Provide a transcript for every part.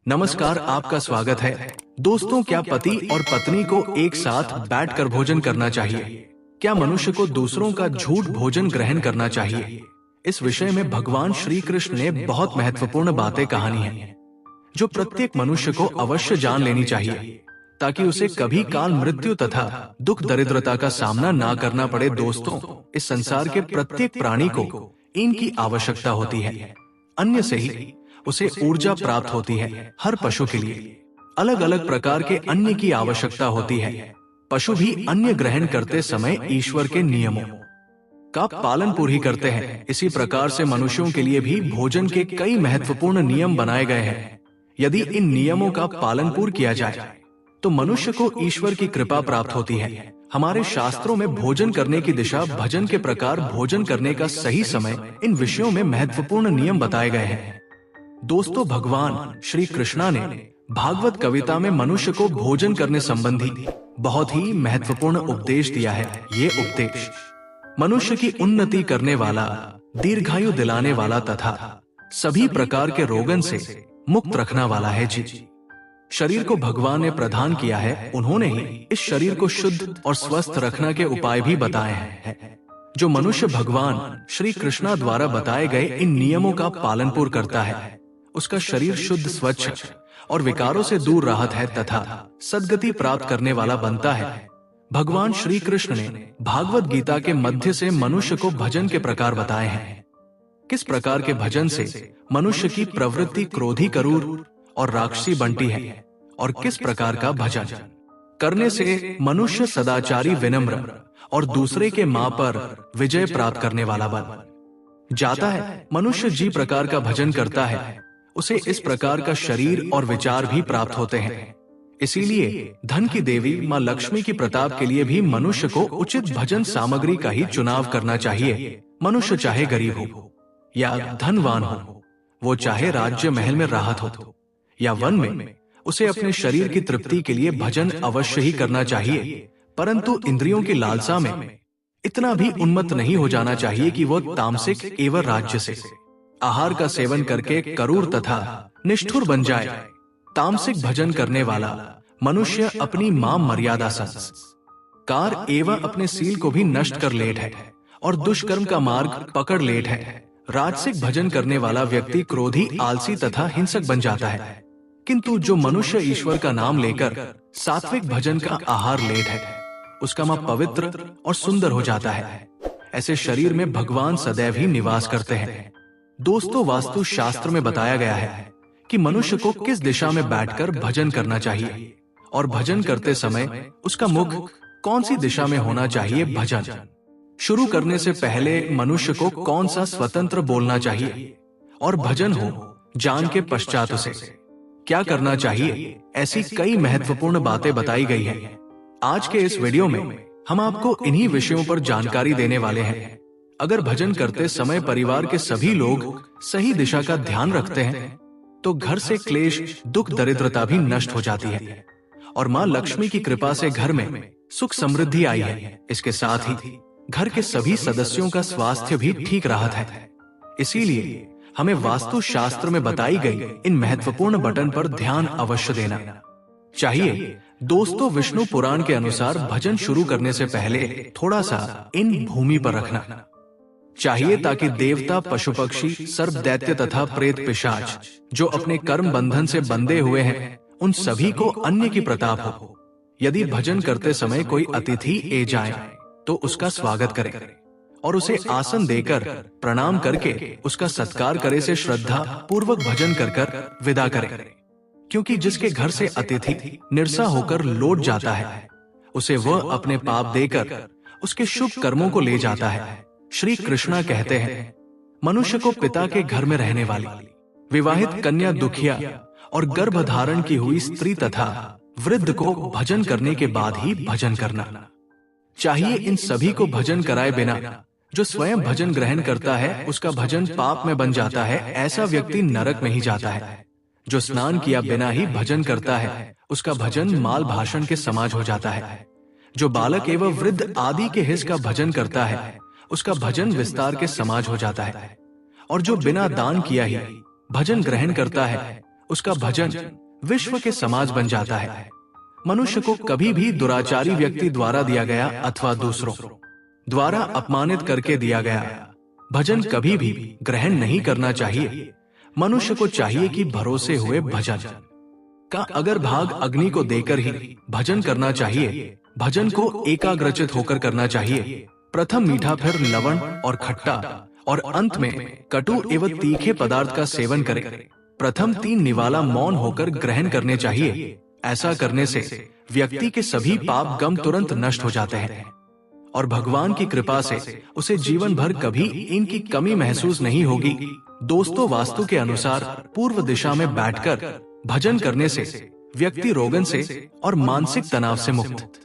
नमस्कार, आपका स्वागत है। दोस्तों, क्या पति और पत्नी को एक साथ बैठकर भोजन करना चाहिए? क्या मनुष्य को दूसरों का झूठ भोजन ग्रहण करना चाहिए? इस विषय में भगवान श्री कृष्ण ने बहुत महत्वपूर्ण बातें कहानी हैं, जो प्रत्येक मनुष्य को अवश्य जान लेनी चाहिए, ताकि उसे कभी काल मृत्यु तथा दुख दरिद्रता का सामना ना करना पड़े। दोस्तों, इस संसार के प्रत्येक प्राणी को इनकी आवश्यकता होती है। अन्न से ही उसे ऊर्जा प्राप्त होती है। हर पशु के लिए अलग अलग प्रकार के अन्न की आवश्यकता होती है। पशु भी अन्न ग्रहण करते समय ईश्वर के नियमों का पालन पूरी करते हैं। इसी प्रकार से मनुष्यों के लिए भी भोजन के कई महत्वपूर्ण नियम बनाए गए हैं। यदि इन नियमों का पालन पूर्ण किया जाए तो मनुष्य को ईश्वर की कृपा प्राप्त होती है। हमारे शास्त्रों में भोजन करने की दिशा, भजन के प्रकार, भोजन करने का सही समय, इन विषयों में महत्वपूर्ण नियम बताए गए हैं। दोस्तों, भगवान श्री कृष्णा ने भागवत कविता में मनुष्य को भोजन करने संबंधी बहुत ही महत्वपूर्ण उपदेश दिया है। ये उपदेश मनुष्य की उन्नति करने वाला, दीर्घायु दिलाने वाला तथा सभी प्रकार के रोगन से मुक्त रखने वाला है। जी, शरीर को भगवान ने प्रदान किया है। उन्होंने ही इस शरीर को शुद्ध और स्वस्थ रखने के उपाय भी बताए हैं। जो मनुष्य भगवान श्री कृष्णा द्वारा बताए गए इन नियमों का पालन पूर्ण करता है, उसका शरीर शुद्ध, स्वच्छ और विकारों से दूर रहता है तथा सद्गति प्राप्त करने वाला बनता है। भगवान श्री कृष्ण ने भागवत गीता के मध्य से मनुष्य को भजन के प्रकार बताए हैं। किस प्रकार के भजन से मनुष्य की प्रवृत्ति क्रोधी, क्रूर और राक्षसी बनती है, और किस प्रकार का भजन करने से मनुष्य सदाचारी, विनम्र और दूसरे के मां पर विजय प्राप्त करने वाला बन जाता है। मनुष्य जी प्रकार का भजन करता है, उसे इस प्रकार का शरीर और विचार भी प्राप्त होते हैं। इसीलिए धन की देवी मां लक्ष्मी की प्रताप के लिए भी मनुष्य को उचित भजन सामग्री का ही चुनाव करना चाहिए। मनुष्य चाहे गरीब हो या धनवान हो, वो चाहे राज्य महल में राहत हो या वन में, उसे अपने शरीर की तृप्ति के लिए भजन अवश्य ही करना चाहिए। परंतु इंद्रियों की लालसा में इतना भी उन्मत्त नहीं हो जाना चाहिए कि वो तामसिक एवं राज्य से आहार का सेवन करके क्रूर तथा निष्ठुर बन जाए। तामसिक भजन करने वाला मनुष्य अपनी मां मर्यादा, संस्कार एवं अपने सील को भी नष्ट कर लेट है और दुष्कर्म का मार्ग पकड़ लेट है। राजसिक भजन करने वाला व्यक्ति क्रोधी, आलसी तथा हिंसक बन जाता है। किंतु जो मनुष्य ईश्वर का नाम लेकर सात्विक भजन का आहार लेट है, उसका मन पवित्र और सुंदर हो जाता है। ऐसे शरीर में भगवान सदैव ही निवास करते हैं। दोस्तों, वास्तु शास्त्र में बताया गया है कि मनुष्य को किस दिशा में बैठकर भजन करना चाहिए और भजन करते समय उसका मुख कौन सी दिशा में होना चाहिए। भजन शुरू करने से पहले मनुष्य को कौन सा स्वतंत्र बोलना चाहिए और भजन हो जान के पश्चात उसे क्या करना चाहिए, ऐसी कई महत्वपूर्ण बातें बताई गई हैं। आज के इस वीडियो में हम आपको इन्हीं विषयों पर जानकारी देने वाले हैं। अगर भजन करते समय परिवार के सभी लोग सही दिशा का ध्यान रखते हैं तो घर से क्लेश, दुख, दरिद्रता भी नष्ट हो जाती है और मां लक्ष्मी की कृपा से घर में सुख समृद्धि आई है। इसके साथ ही घर के सभी सदस्यों का स्वास्थ्य भी ठीक रहता है। इसीलिए हमें वास्तु शास्त्र में बताई गई इन महत्वपूर्ण बटन पर ध्यान अवश्य देना चाहिए। दोस्तों, विष्णु पुराण के अनुसार भजन शुरू करने से पहले थोड़ा सा इन भूमि पर रखना चाहिए, ताकि देवता, पशु पक्षी, सर्प, दैत्य तथा प्रेत, पिशाच जो अपने कर्म बंधन से बंधे हुए हैं, उन सभी को अन्न की प्रताप हो। यदि भजन करते समय कोई अतिथि ए जाए तो उसका स्वागत करें और उसे आसन देकर प्रणाम करके उसका सत्कार करे से श्रद्धा पूर्वक भजन कर विदा करें। क्योंकि जिसके घर से अतिथि निरसा होकर लौट जाता है, उसे वह अपने पाप देकर उसके शुभ कर्मों को ले जाता है। श्री कृष्णा कहते हैं, मनुष्य को पिता के घर में रहने वाली विवाहित कन्या, दुखिया और गर्भधारण की हुई स्त्री तथा वृद्ध को भजन करने के बाद ही भजन करना चाहिए। इन सभी को भजन कराए बिना जो स्वयं भजन ग्रहण करता है, उसका भजन पाप में बन जाता है। ऐसा व्यक्ति नरक में ही जाता है। जो स्नान किया बिना ही भजन करता है, उसका भजन माल भाषण के समाज हो जाता है। जो बालक एवं वृद्ध आदि के हिस्स का भजन करता है, उसका भजन विस्तार के समाज हो जाता है। और जो बिना दान किया ही भजन ग्रहण करता है, उसका भजन विश्व के समाज बन जाता है। मनुष्य को कभी भी दुराचारी व्यक्ति द्वारा दिया गया अथवा दूसरों द्वारा अपमानित करके दिया गया भजन कभी भी ग्रहण नहीं करना चाहिए। मनुष्य को चाहिए कि भरोसे हुए भजन का अगर भाग अग्नि को देकर ही भजन करना चाहिए। भजन को एकाग्रचित होकर करना चाहिए। प्रथम मीठा, फिर लवण और खट्टा और अंत में कटु एवं तीखे पदार्थ का सेवन करें। प्रथम 3 निवाला मौन होकर ग्रहण करने चाहिए। ऐसा करने से व्यक्ति के सभी पाप गम तुरंत नष्ट हो जाते हैं और भगवान की कृपा से उसे जीवन भर कभी इनकी कमी महसूस नहीं होगी। दोस्तों, वास्तु के अनुसार पूर्व दिशा में बैठकर भजन करने से व्यक्ति रोगन से और मानसिक तनाव से मुक्त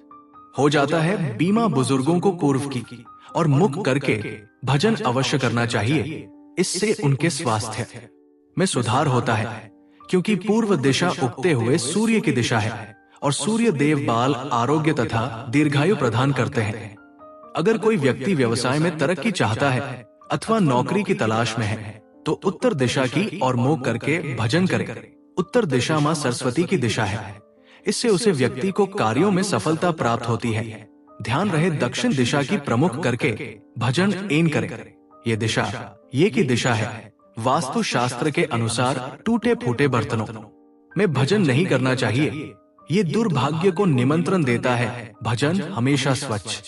हो जाता है। बीमा बुजुर्गों को पूर्व की और मुख करके भजन अवश्य करना चाहिए। इससे उनके स्वास्थ्य में सुधार होता है, क्योंकि पूर्व दिशा उगते हुए सूर्य की दिशा है और सूर्य देव बाल, आरोग्य तथा दीर्घायु प्रदान करते हैं। अगर कोई व्यक्ति व्यवसाय में तरक्की चाहता है अथवा नौकरी की तलाश में है तो उत्तर दिशा की ओर मुख करके भजन करे। उत्तर दिशा मां सरस्वती की दिशा है। इससे उसे व्यक्ति को कार्यों में सफलता प्राप्त होती है। ध्यान रहे, दक्षिण दिशा की प्रमुख करके भजन एन करे। ये दिशा है। वास्तु शास्त्र के अनुसार टूटे फूटे बर्तनों में भजन नहीं करना चाहिए। ये दुर्भाग्य को निमंत्रण देता है। भजन हमेशा स्वच्छ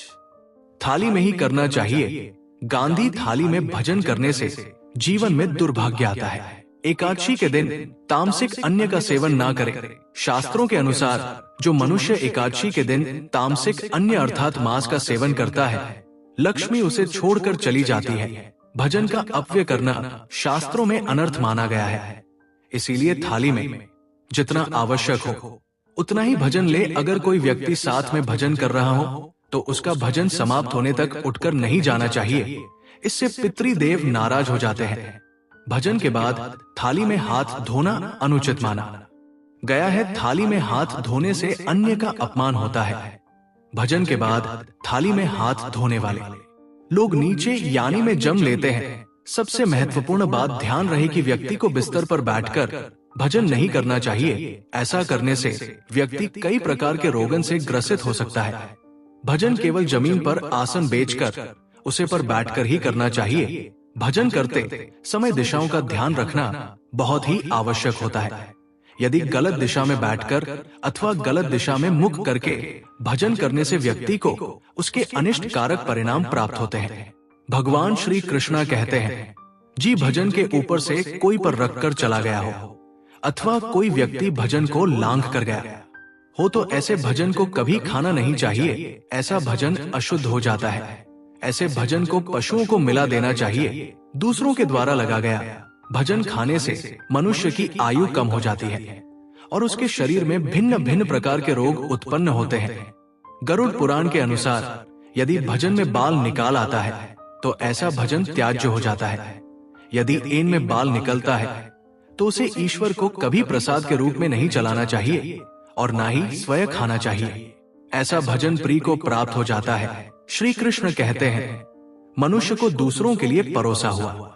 थाली में ही करना चाहिए। गांधी थाली में भजन करने से जीवन में दुर्भाग्य आता है। एकादशी के दिन तामसिक अन्न का सेवन ना करे। शास्त्रों के अनुसार जो मनुष्य एकादशी के दिन तामसिक अन्न अर्थात मांस का सेवन करता है, लक्ष्मी उसे छोड़कर चली जाती है। भजन का अपव्यय करना शास्त्रों में अनर्थ माना गया है। इसीलिए थाली में जितना आवश्यक हो उतना ही भजन ले। अगर कोई व्यक्ति साथ में भजन कर रहा हो तो उसका भजन समाप्त होने तक उठकर नहीं जाना चाहिए। इससे पितृदेव नाराज हो जाते हैं। भजन के बाद थाली में हाथ धोना अनुचित माना गया है। थाली में हाथ धोने से अन्य का अपमान होता है। भजन के बाद थाली में हाथ धोने वाले लोग नीचे यानी में जम लेते हैं। सबसे महत्वपूर्ण बात ध्यान रहे कि व्यक्ति को बिस्तर पर बैठकर भजन नहीं करना चाहिए। ऐसा करने से व्यक्ति कई प्रकार के रोगन से ग्रसित हो सकता है। भजन केवल जमीन पर आसन बेचकर उसे पर बैठकर ही करना चाहिए। भजन करते समय दिशाओं का ध्यान रखना बहुत ही आवश्यक होता है। यदि गलत दिशा में बैठकर अथवा गलत दिशा में मुख करके भजन करने से व्यक्ति को उसके अनिष्ट कारक परिणाम प्राप्त होते हैं। भगवान श्री कृष्णा कहते हैं, जी भजन के ऊपर से कोई पर रखकर चला गया हो अथवा कोई व्यक्ति भजन को लांघ कर गया हो तो ऐसे भजन को कभी खाना नहीं चाहिए। ऐसा भजन अशुद्ध हो जाता है। ऐसे भजन को पशुओं को मिला देना चाहिए। दूसरों के द्वारा लगा गया भजन खाने से मनुष्य की आयु कम हो जाती है और उसके शरीर में भिन्न भिन्न प्रकार के रोग उत्पन्न होते हैं। गरुड़ पुराण के अनुसार यदि भजन में बाल निकाल आता है तो ऐसा भजन त्याज्य हो जाता है। यदि एन में बाल निकलता है तो उसे ईश्वर को कभी प्रसाद के रूप में नहीं चलाना चाहिए और ना ही स्वयं खाना चाहिए। ऐसा भजन प्रिय को प्राप्त हो जाता है। श्री कृष्ण कहते हैं, मनुष्य को दूसरों के लिए परोसा हुआ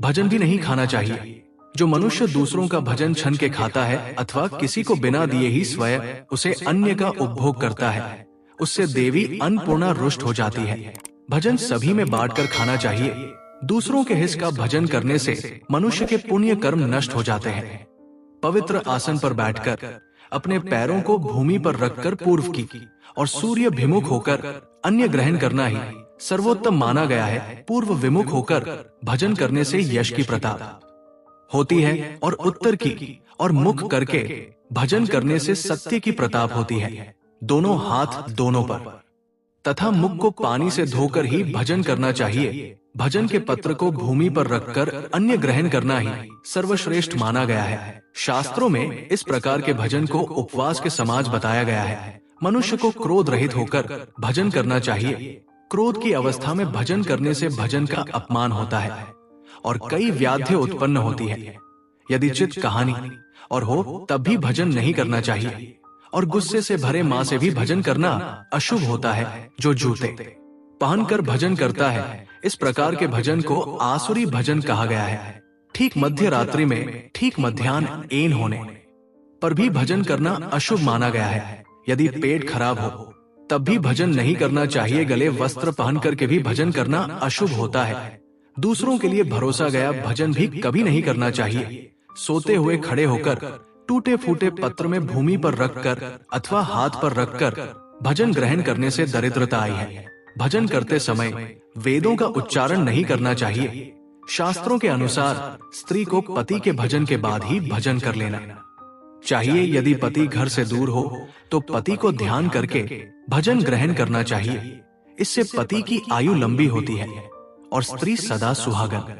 भजन भी नहीं खाना चाहिए। जो मनुष्य दूसरों का भजन छन के खाता है अथवा किसी को बिना दिए ही स्वयं उसे अन्य का उपभोग करता है, उससे देवी अन्नपूर्णा रुष्ट हो जाती है। भजन सभी में बांटकर खाना चाहिए। दूसरों के हित का भजन करने से मनुष्य के पुण्य कर्म नष्ट हो जाते हैं। पवित्र आसन पर बैठकर अपने पैरों को भूमि पर रखकर पूर्व की और सूर्य भिमुख होकर अन्य ग्रहण करना ही सर्वोत्तम माना गया है। पूर्व विमुख होकर भजन करने से यश की प्रताप होती है और उत्तर की और मुख करके भजन करने से सत्य की प्रताप होती है। दोनों हाथ दोनों पर तथा मुख को पानी से धोकर ही भजन करना चाहिए। भजन के पत्र को भूमि पर रखकर अन्य ग्रहण करना ही सर्वश्रेष्ठ माना गया है। शास्त्रों में इस प्रकार के भजन को उपवास के समाज बताया गया है। मनुष्य को क्रोध रहित होकर भजन करना चाहिए। क्रोध की अवस्था में भजन करने से भजन का अपमान होता है और कई व्याधि उत्पन्न होती है। यदि चित्त कहानी और हो तब भी भजन नहीं करना चाहिए और गुस्से से भरे मां से भी भजन करना अशुभ होता है। जो जूते पहनकर भजन करता है, इस प्रकार के भजन को आसुरी भजन कहा गया है। ठीक मध्य रात्रि में, ठीक मध्याह्न ऐन होने पर भी भजन करना अशुभ माना गया है। यदि पेट खराब हो तब भी भजन नहीं करना चाहिए। गले वस्त्र पहन करके भी भजन करना अशुभ होता है। दूसरों के लिए भरोसा गया भजन भी कभी नहीं करना चाहिए। सोते हुए खड़े होकर टूटे फूटे पत्र में भूमि पर रखकर अथवा हाथ पर रखकर भजन ग्रहण करने से दरिद्रता आई है। भजन करते समय वेदों का उच्चारण नहीं करना चाहिए। शास्त्रों के अनुसार स्त्री को पति के भजन के बाद ही भजन कर लेना चाहिए। यदि पति घर से दूर हो तो पति को ध्यान करके भजन ग्रहण करना चाहिए। इससे पति की आयु लंबी होती है और स्त्री सदा सुहागन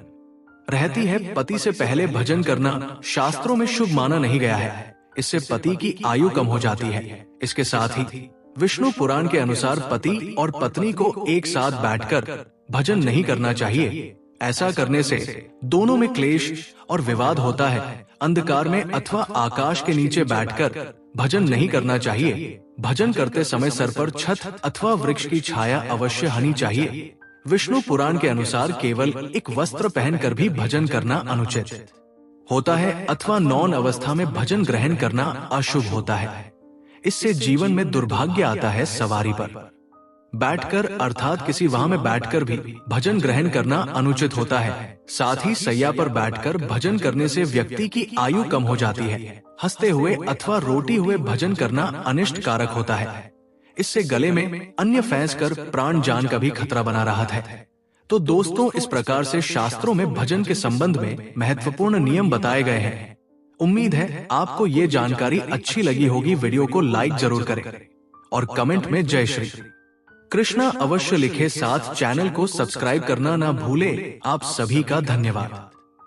रहती है। पति से पहले भजन करना शास्त्रों में शुभ माना नहीं गया है। इससे पति की आयु कम हो जाती है। इसके साथ ही विष्णु पुराण के अनुसार पति और पत्नी को एक साथ बैठकर भजन नहीं करना चाहिए। ऐसा करने से दोनों में क्लेश और विवाद होता है। अंधकार में अथवा आकाश के नीचे बैठकर भजन नहीं करना चाहिए। भजन करते समय सर पर छत अथवा वृक्ष की छाया अवश्य होनी चाहिए। विष्णु पुराण के अनुसार केवल एक वस्त्र पहनकर भी भजन करना अनुचित होता है अथवा नौन अवस्था में भजन ग्रहण करना अशुभ होता है। इससे जीवन में दुर्भाग्य आता है। सवारी पर बैठकर अर्थात किसी वाहन में बैठकर भी भजन ग्रहण करना अनुचित होता है। साथ ही सैया पर बैठकर भजन करने से व्यक्ति की आयु कम हो जाती है। हंसते हुए अथवा रोते हुए भजन करना अनिष्ट कारक होता है। इससे गले में अन्य फंस कर प्राण जान का भी खतरा बना रहता है। तो दोस्तों, इस प्रकार से शास्त्रों में भजन के संबंध में महत्वपूर्ण नियम बताए गए हैं। उम्मीद है आपको ये जानकारी अच्छी लगी होगी। वीडियो को लाइक जरूर करें और कमेंट में जय श्री कृष्णा अवश्य लिखे। साथ चैनल को सब्सक्राइब करना ना भूले। आप सभी का धन्यवाद।